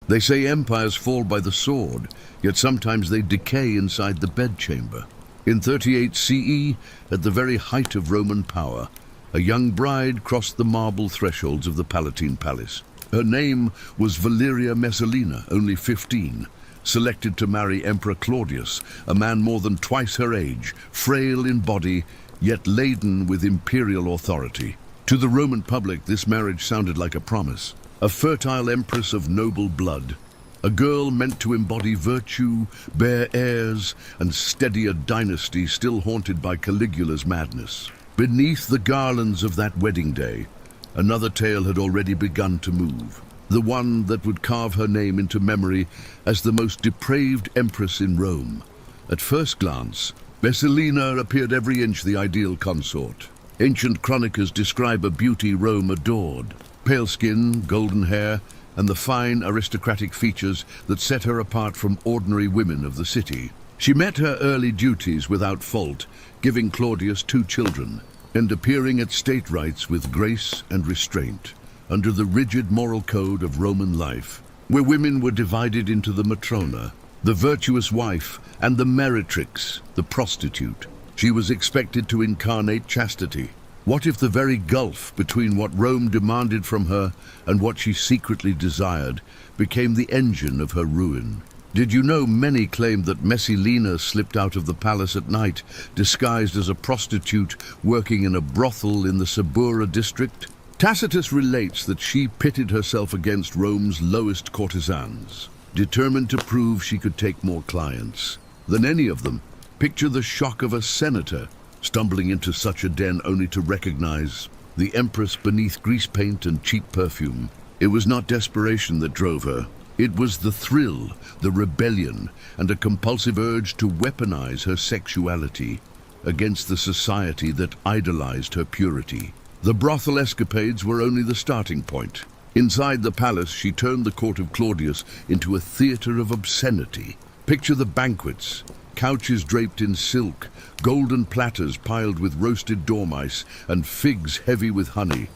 They say empires fall by the sword, yet sometimes they decay inside the bedchamber. In 38 CE, at the very height of Roman power, a young bride crossed the marble thresholds of the Palatine Palace. Her name was Valeria Messalina, only 15, selected to marry Emperor Claudius, a man more than twice her age, frail in body, yet laden with imperial authority. To the Roman public, this marriage sounded like a promise. A fertile empress of noble blood, a girl meant to embody virtue, bear heirs, and steady a dynasty still haunted by Caligula's madness. Beneath the garlands of that wedding day, another tale had already begun to move. The one that would carve her name into memory as the most depraved empress in Rome. At first glance, Messalina appeared every inch the ideal consort. Ancient chroniclers describe a beauty Rome adored. Pale skin, golden hair, and the fine aristocratic features that set her apart from ordinary women of the city. She met her early duties without fault, giving Claudius 2 children, and appearing at state rites with grace and restraint, under the rigid moral code of Roman life, where women were divided into the matrona, the virtuous wife, and the meretrix, the prostitute. She was expected to incarnate chastity. What if the very gulf between what Rome demanded from her and what she secretly desired became the engine of her ruin? Did you know many claimed that Messalina slipped out of the palace at night, disguised as a prostitute working in a brothel in the Subura district? Tacitus relates that she pitted herself against Rome's lowest courtesans, determined to prove she could take more clients than any of them. Picture the shock of a senator stumbling into such a den only to recognize the Empress beneath grease paint and cheap perfume. It was not desperation that drove her. It was the thrill, the rebellion, and a compulsive urge to weaponize her sexuality against the society that idolized her purity. The brothel escapades were only the starting point. Inside the palace, she turned the court of Claudius into a theater of obscenity. Picture the banquets. Couches draped in silk, golden platters piled with roasted dormice, and figs heavy with honey,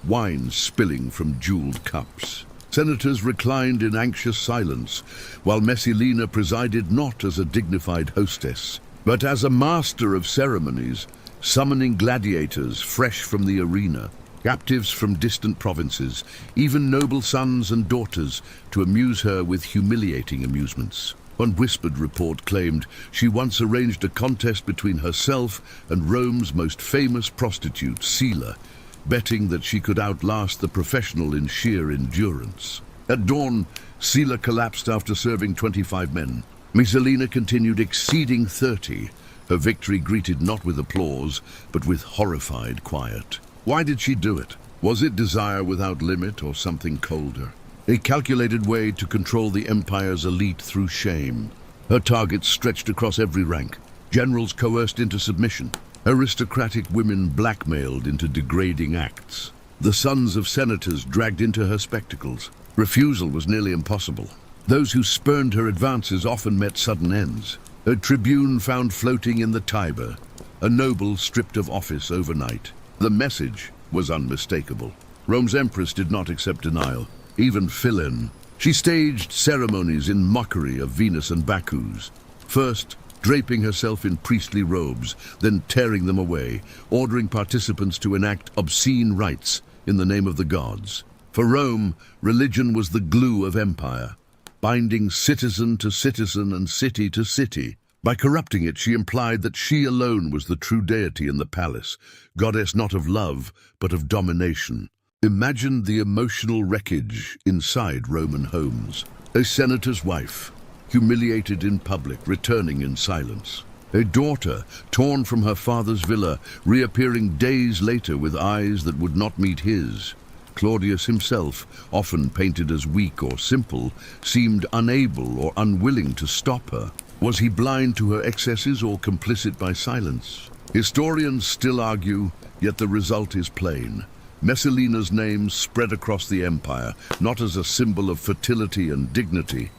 wine spilling from jeweled cups. Senators reclined in anxious silence, while Messalina presided not as a dignified hostess, but as a master of ceremonies, summoning gladiators fresh from the arena, captives from distant provinces, even noble sons and daughters, to amuse her with humiliating amusements. One whispered report claimed she once arranged a contest between herself and Rome's most famous prostitute, Sila, betting that she could outlast the professional in sheer endurance. At dawn, Sila collapsed after serving 25 men. Messalina continued exceeding 30, her victory greeted not with applause, but with horrified quiet. Why did she do it? Was it desire without limit or something colder? A calculated way to control the empire's elite through shame. Her targets stretched across every rank. Generals coerced into submission. Aristocratic women blackmailed into degrading acts. The sons of senators dragged into her spectacles. Refusal was nearly impossible. Those who spurned her advances often met sudden ends. A tribune found floating in the Tiber. A noble stripped of office overnight. The message was unmistakable. Rome's empress did not accept denial, even fill-in. She staged ceremonies in mockery of Venus and Bacchus, first draping herself in priestly robes, then tearing them away, ordering participants to enact obscene rites in the name of the gods. For Rome, religion was the glue of empire, binding citizen to citizen and city to city. By corrupting it, she implied that she alone was the true deity in the palace, goddess not of love, but of domination. Imagine the emotional wreckage inside Roman homes. A senator's wife, humiliated in public, returning in silence. A daughter, torn from her father's villa, reappearing days later with eyes that would not meet his. Claudius himself, often painted as weak or simple, seemed unable or unwilling to stop her. Was he blind to her excesses or complicit by silence? Historians still argue, yet the result is plain. Messalina's name spread across the empire, not as a symbol of fertility and dignity,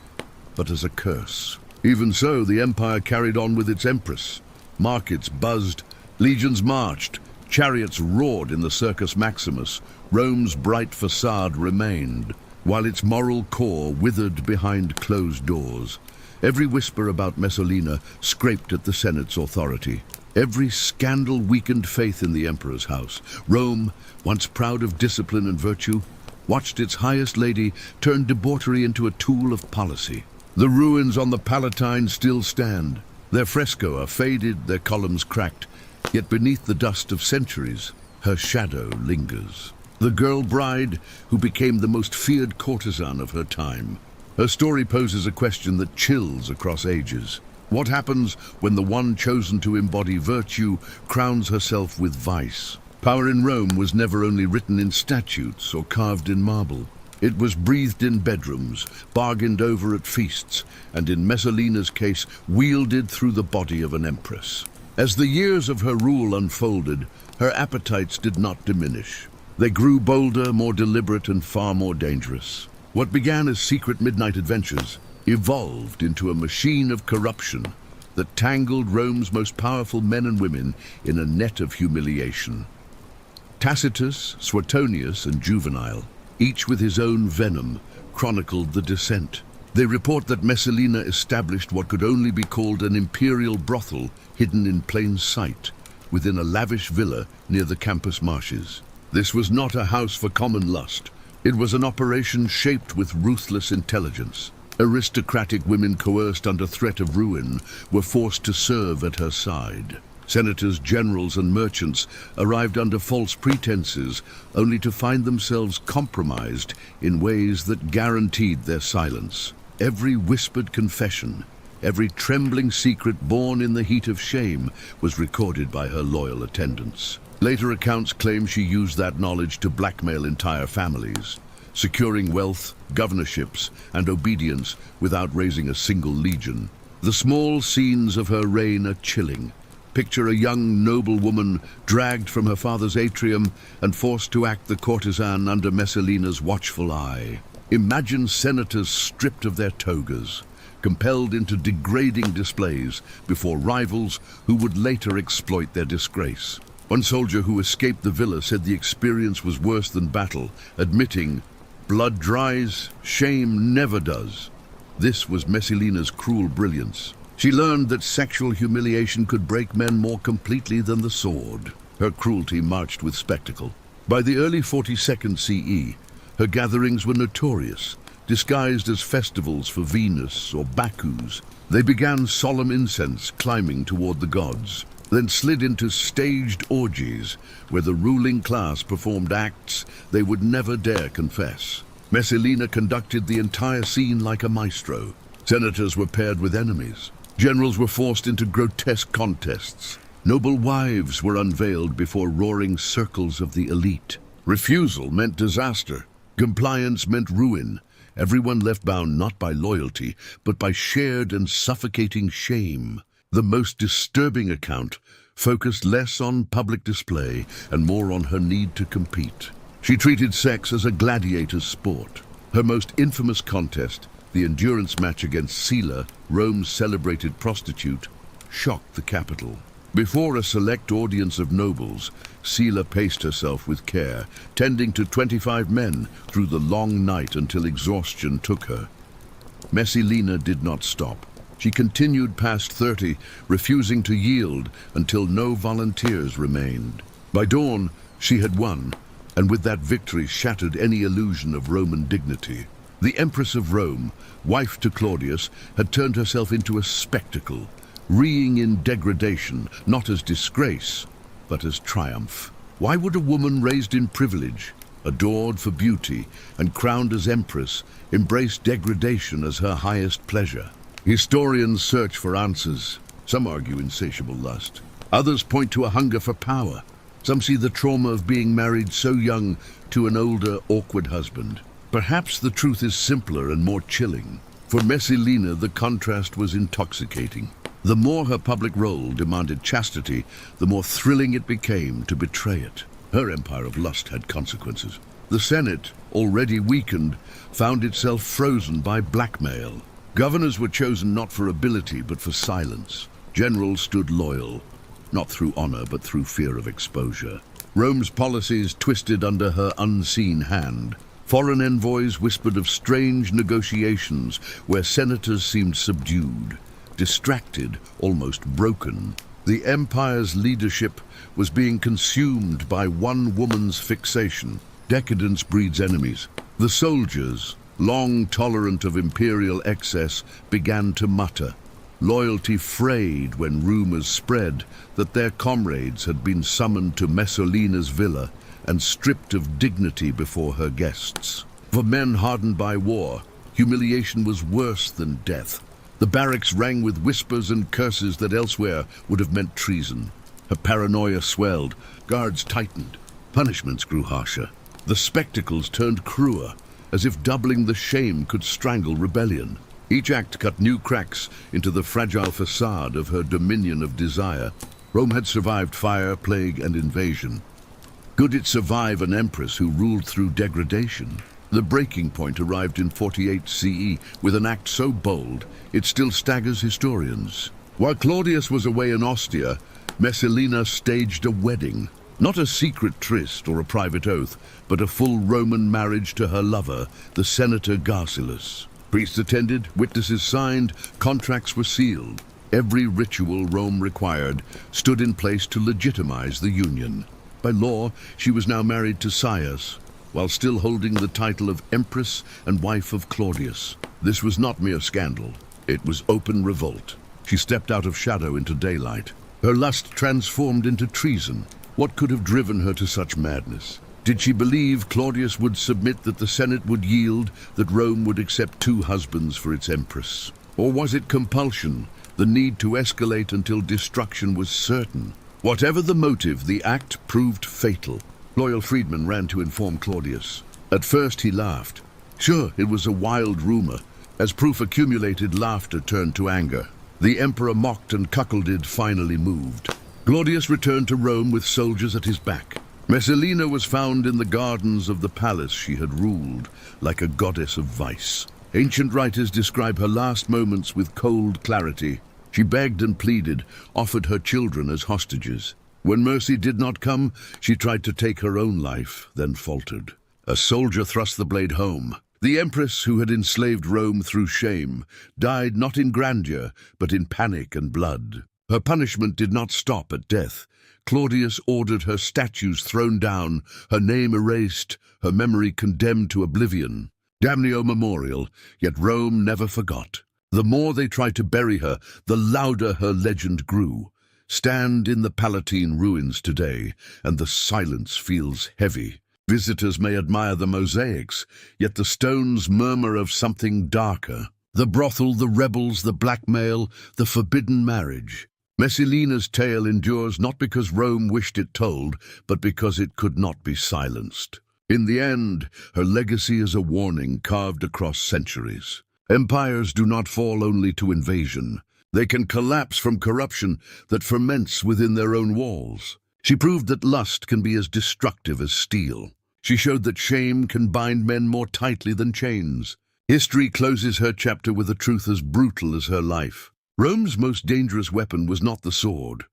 but as a curse. Even so, the empire carried on with its empress. Markets buzzed, legions marched, chariots roared in the Circus Maximus. Rome's bright facade remained. while its moral core withered behind closed doors. Every whisper about Messalina scraped at the Senate's authority. Every scandal weakened faith in the emperor's house. Rome, once proud of discipline and virtue, watched its highest lady turn debauchery into a tool of policy. The ruins on the Palatine still stand. Their frescoes are faded, their columns cracked, yet beneath the dust of centuries, her shadow lingers. The girl bride who became the most feared courtesan of her time. Her story poses a question that chills across ages. What happens when the one chosen to embody virtue crowns herself with vice? Power in Rome was never only written in statutes or carved in marble. It was breathed in bedrooms, bargained over at feasts, and in Messalina's case, wielded through the body of an empress. As the years of her rule unfolded, her appetites did not diminish. They grew bolder, more deliberate, and far more dangerous. What began as secret midnight adventures evolved into a machine of corruption that tangled Rome's most powerful men and women in a net of humiliation. Tacitus, Suetonius, and Juvenal, each with his own venom, chronicled the descent. They report that Messalina established what could only be called an imperial brothel hidden in plain sight within a lavish villa near the campus marshes. This was not a house for common lust. It was an operation shaped with ruthless intelligence. Aristocratic women coerced under threat of ruin were forced to serve at her side. Senators, generals, and merchants arrived under false pretenses, only to find themselves compromised in ways that guaranteed their silence. Every whispered confession, every trembling secret born in the heat of shame was recorded by her loyal attendants. Later accounts claim she used that knowledge to blackmail entire families, securing wealth, governorships, and obedience without raising a single legion. The small scenes of her reign are chilling. Picture a young noblewoman dragged from her father's atrium and forced to act the courtesan under Messalina's watchful eye. Imagine senators stripped of their togas, compelled into degrading displays before rivals who would later exploit their disgrace. One soldier who escaped the villa said the experience was worse than battle, admitting, "Blood dries, shame never does." This was Messalina's cruel brilliance. She learned that sexual humiliation could break men more completely than the sword. Her cruelty marched with spectacle. By the early 42nd CE, her gatherings were notorious, disguised as festivals for Venus or Bacchus. They began solemn incense climbing toward the gods, then slid into staged orgies where the ruling class performed acts they would never dare confess. Messalina conducted the entire scene like a maestro. Senators were paired with enemies. Generals were forced into grotesque contests. Noble wives were unveiled before roaring circles of the elite. Refusal meant disaster. Compliance meant ruin. Everyone left bound not by loyalty, but by shared and suffocating shame. The most disturbing account focused less on public display and more on her need to compete. She treated sex as a gladiator's sport. Her most infamous contest, the endurance match against Scylla, Rome's celebrated prostitute, shocked the capital. Before a select audience of nobles, Scylla paced herself with care, tending to 25 men through the long night until exhaustion took her. Messalina did not stop. She continued past 30, refusing to yield until no volunteers remained. By dawn, she had won, and with that victory shattered any illusion of Roman dignity. The Empress of Rome, wife to Claudius, had turned herself into a spectacle, reeing in degradation, not as disgrace, but as triumph. Why would a woman raised in privilege, adored for beauty, and crowned as Empress, embrace degradation as her highest pleasure? Historians search for answers. Some argue insatiable lust. Others point to a hunger for power. Some see the trauma of being married so young to an older, awkward husband. Perhaps the truth is simpler and more chilling. For Messalina, the contrast was intoxicating. The more her public role demanded chastity, the more thrilling it became to betray it. Her empire of lust had consequences. The Senate, already weakened, found itself frozen by blackmail. Governors were chosen not for ability, but for silence. Generals stood loyal, not through honor, but through fear of exposure. Rome's policies twisted under her unseen hand. Foreign envoys whispered of strange negotiations where senators seemed subdued, distracted, almost broken. The empire's leadership was being consumed by one woman's fixation. Decadence breeds enemies. The soldiers, long tolerant of imperial excess, began to mutter. Loyalty frayed when rumors spread that their comrades had been summoned to Messalina's villa and stripped of dignity before her guests. For men hardened by war, humiliation was worse than death. The barracks rang with whispers and curses that elsewhere would have meant treason. Her paranoia swelled, guards tightened, punishments grew harsher. The spectacles turned cruel, as if doubling the shame could strangle rebellion. Each act cut new cracks into the fragile facade of her dominion of desire. Rome had survived fire, plague, and invasion. Could it survive an empress who ruled through degradation? The breaking point arrived in 48 CE with an act so bold it still staggers historians. While Claudius was away in Ostia, Messalina staged a wedding. Not a secret tryst or a private oath, but a full Roman marriage to her lover, the senator Garcillus. Priests attended, witnesses signed, contracts were sealed. Every ritual Rome required stood in place to legitimize the union. By law, she was now married to Caius, while still holding the title of Empress and wife of Claudius. This was not mere scandal. It was open revolt. She stepped out of shadow into daylight. Her lust transformed into treason. What could have driven her to such madness? Did she believe Claudius would submit, that the Senate would yield, that Rome would accept two husbands for its empress? Or was it compulsion, the need to escalate until destruction was certain? Whatever the motive, the act proved fatal. Loyal freedmen ran to inform Claudius. At first he laughed. Sure, it was a wild rumor. As proof accumulated, laughter turned to anger. The emperor mocked and cuckolded finally moved. Claudius returned to Rome with soldiers at his back. Messalina was found in the gardens of the palace she had ruled, like a goddess of vice. Ancient writers describe her last moments with cold clarity. She begged and pleaded, offered her children as hostages. When mercy did not come, she tried to take her own life, then faltered. A soldier thrust the blade home. The Empress, who had enslaved Rome through shame, died not in grandeur, but in panic and blood. Her punishment did not stop at death. Claudius ordered her statues thrown down, her name erased, her memory condemned to oblivion. Damnio memorial, yet Rome never forgot. The more they tried to bury her, the louder her legend grew. Stand in the Palatine ruins today, and the silence feels heavy. Visitors may admire the mosaics, yet the stones murmur of something darker. The brothel, the rebels, the blackmail, the forbidden marriage. Messalina's tale endures not because Rome wished it told, but because it could not be silenced. In the end, her legacy is a warning carved across centuries. Empires do not fall only to invasion. They can collapse from corruption that ferments within their own walls. She proved that lust can be as destructive as steel. She showed that shame can bind men more tightly than chains. History closes her chapter with a truth as brutal as her life. Rome's most dangerous weapon was not the sword.